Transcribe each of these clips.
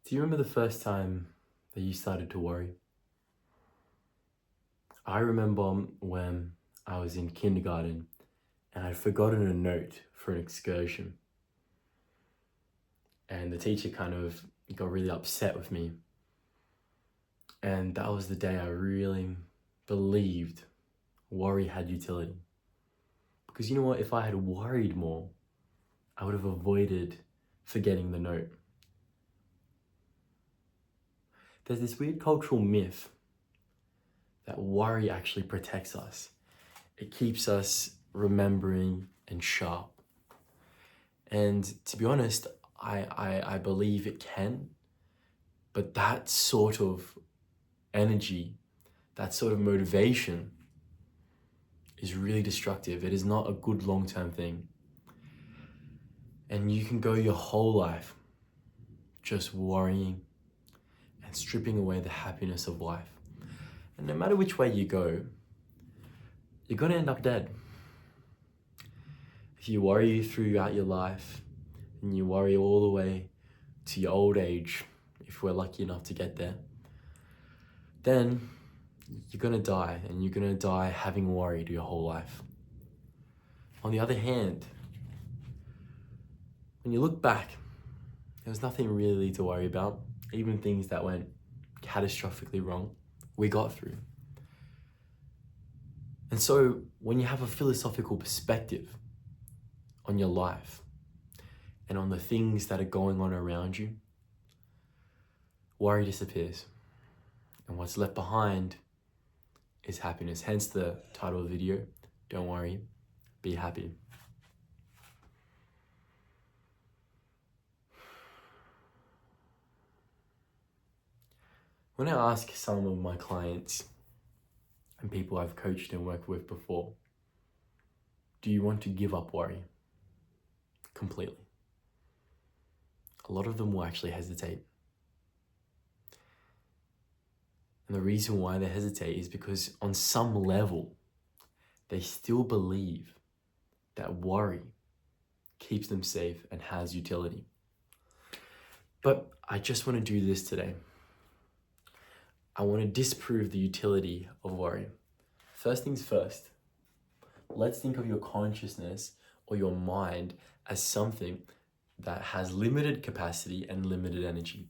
Do you remember the first time that you started to worry? I remember when I was in kindergarten and I'd forgotten a note for an excursion. And the teacher kind of got really upset with me. And that was the day I really believed worry had utility. Because you know what? If I had worried more, I would have avoided forgetting the note. There's this weird cultural myth that worry actually protects us. It keeps us remembering and sharp. And to be honest, I believe it can, but that sort of energy, that sort of motivation is really destructive. It is not a good long-term thing. And you can go your whole life just worrying and stripping away the happiness of life. And no matter which way you go, you're gonna end up dead. If you worry throughout your life and you worry all the way to your old age, if we're lucky enough to get there, then you're gonna die, and you're gonna die having worried your whole life. On the other hand, when you look back, there was nothing really to worry about. Even things that went catastrophically wrong, we got through. And so when you have a philosophical perspective on your life and on the things that are going on around you, worry disappears. And what's left behind is happiness. Hence the title of the video, don't worry, be happy. When I ask some of my clients and people I've coached and worked with before, do you want to give up worry completely? A lot of them will actually hesitate. And the reason why they hesitate is because on some level, they still believe that worry keeps them safe and has utility. But I just want to do this today. I want to disprove the utility of worry. First things first, let's think of your consciousness or your mind as something that has limited capacity and limited energy.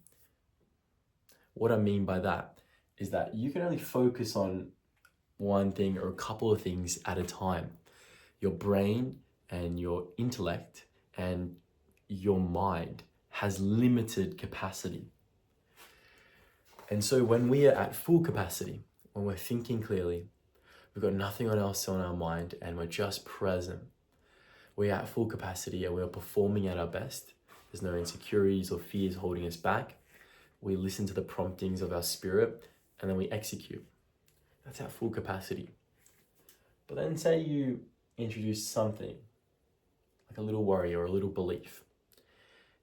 What I mean by that is that you can only focus on one thing or a couple of things at a time. Your brain and your intellect and your mind has limited capacity. And so when we are at full capacity, when we're thinking clearly, we've got nothing else on our mind and we're just present, we're at full capacity and we're performing at our best. There's no insecurities or fears holding us back. We listen to the promptings of our spirit and then we execute. That's at full capacity. But then say you introduce something like a little worry or a little belief.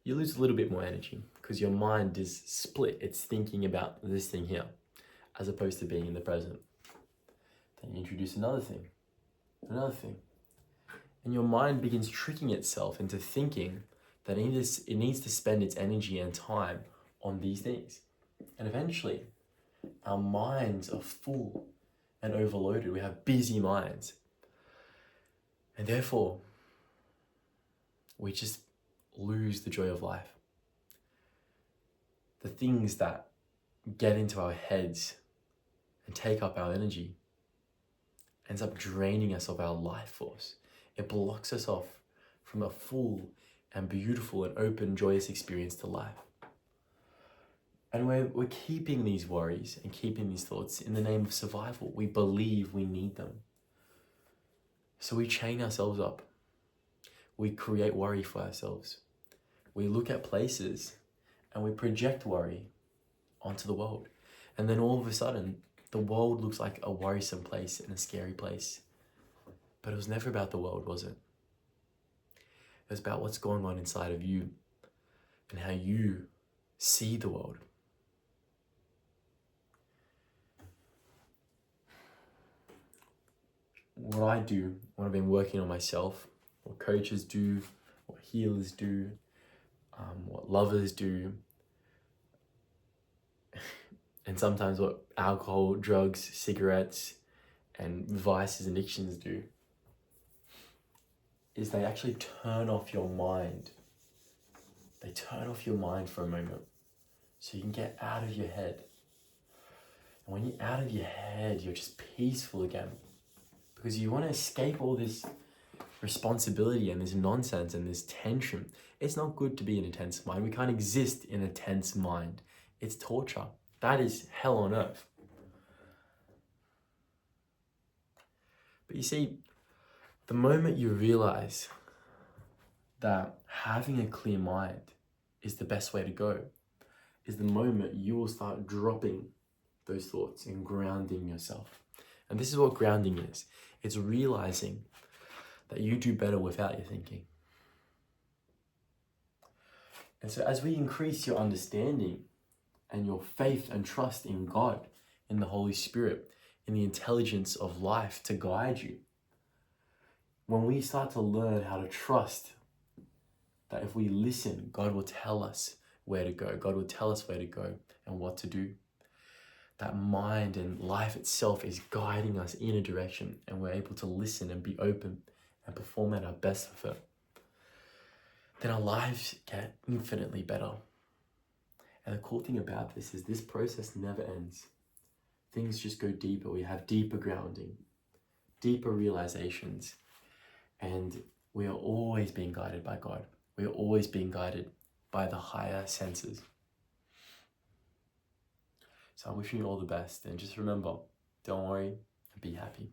You lose a little bit more energy because your mind is split. It's thinking about this thing here as opposed to being in the present. Then you introduce another thing. And your mind begins tricking itself into thinking that it needs to spend its energy and time on these things. And eventually, our minds are full and overloaded. We have busy minds. And therefore, we just lose the joy of life. The things that get into our heads and take up our energy ends up draining us of our life force. It blocks us off from a full and beautiful and open, joyous experience to life. And we're keeping these worries and keeping these thoughts in the name of survival. We believe we need them. So we chain ourselves up. We create worry for ourselves. We look at places and we project worry onto the world. And then all of a sudden, the world looks like a worrisome place and a scary place. But it was never about the world, was it? It was about what's going on inside of you and how you see the world. What I do when I've been working on myself, what coaches do, what healers do, what lovers do, And sometimes what alcohol, drugs, cigarettes, and vices, addictions do is they actually turn off your mind. They turn off your mind for a moment so you can get out of your head. And when you're out of your head, you're just peaceful again. Because you want to escape all this responsibility and this nonsense and this tension. It's not good to be in a tense mind. We can't exist in a tense mind. It's torture. That is hell on earth. But you see, the moment you realize that having a clear mind is the best way to go, is the moment you will start dropping those thoughts and grounding yourself. And this is what grounding is. It's realizing that you do better without your thinking. And so as we increase your understanding and your faith and trust in God, in the Holy Spirit, in the intelligence of life to guide you, when we start to learn how to trust that if we listen, God will tell us where to go. God will tell us where to go and what to do. That mind and life itself is guiding us in a direction, and we're able to listen and be open and perform at our best with it. Then our lives get infinitely better. And the cool thing about this is this process never ends. Things just go deeper. We have deeper grounding, deeper realizations, and we are always being guided by God. We are always being guided by the higher senses. So I'm wishing you all the best, and just remember, don't worry and be happy.